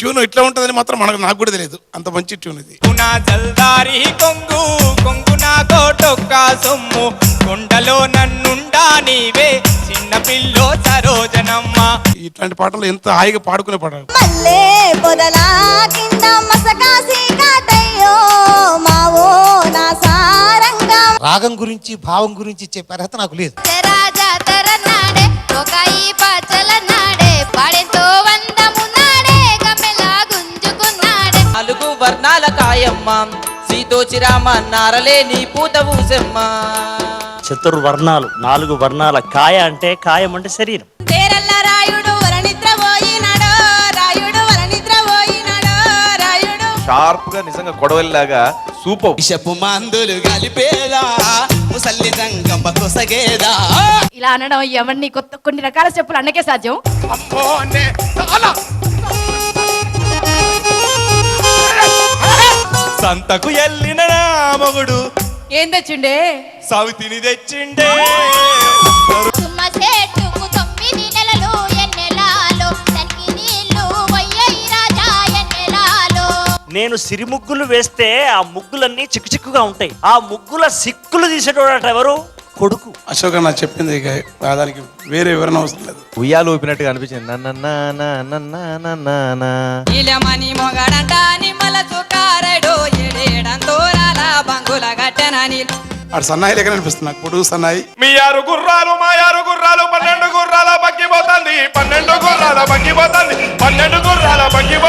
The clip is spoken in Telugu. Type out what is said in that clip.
ట్యూన్ ఇట్లా ఉంటుందని మాత్రం నాకు కూడా తెలియదు. అంత మంచి ట్యూన్ ఇది. జల్దారి కొంగు కొంగు నా కోటొక్క సొమ్ము కొండలో నన్నుండా నీవే చిన్న పిల్లో సరోజనమ్మ. ఇట్లాంటి పాటలు ఎంత హాయిగా పాడుకునే పాటలు. మల్లే పొదలా కింద మసకాసి కాటయ్యో మావో నా సారంగా. రాగం గురించి భావం గురించి చెప్పే అర్హత నాకు లేదు. నాడే ఒకయి పచ్చల నాడే పాడేతో వందమున్నాడే గమ్మెలా గుంజుకున్నాడే. 4 వర్ణాల కాయమ్మ సీతోచిరామ నారలే నీ పూత ఊసెమ్మ. చతుర్వర్ణాలు 4 వర్ణాల కాయ అంటే కాయం అంటే శరీరం. పేరల్ల రాయుడు వరనిద్ర పోయినాడో రాయుడు వరనిద్ర పోయినాడో రాయుడు. షార్ప్ గా నిజంగా కొడవలిలాగా సూపర్. ఇషపు మందులు కలిపేదా ముసల్లి జంగమ్మ కొసగేదా. ఇలా అనడం ఎవరిని కొన్ని రకాల చెప్పులు అన్నకే సాధ్యం. సంతకు ఎల్లిన నా మొగుడు ఏం తెచ్చిండే? సవితిని తెచ్చిండే. తుమ్మ చెట్టుకు 9 నెలలు ఎన్నెలాలో తనికి నీళ్లు వయ్యయి రాజా ఎన్నెలాలో. నేను సిరిముగ్గులు వేస్తే ఆ ముగ్గులన్నీ చిక్కుచిక్కుగా ఉంటాయి. ఆ ముగ్గుల సిక్కులు తీసేటోడట ఎవరు? కొడుకు. అశోక్ అన్న చెప్పింది ఇక దానికి వేరే వివరణ అవసరం లేదు. ఉయ్యాలు ఊపినట్టుగా అనిపించింది. ఇలమని మొగడంట నిమ్మల చుకారడు ఎడేడంతో రాలా బంగుల గట్టెనని. అటు సన్నాయి లెక్క అనిపిస్తుంది నాకు. పొడుగు సన్నాయి. మీ 6 గుర్రాలు మా 6 గుర్రాలు 12 గుర్రాల బగ్గిపోతుంది. 12 గుర్రాల బగ్గిపోతుంది. 12 గుర్రాల బగ్గిపోతుంది.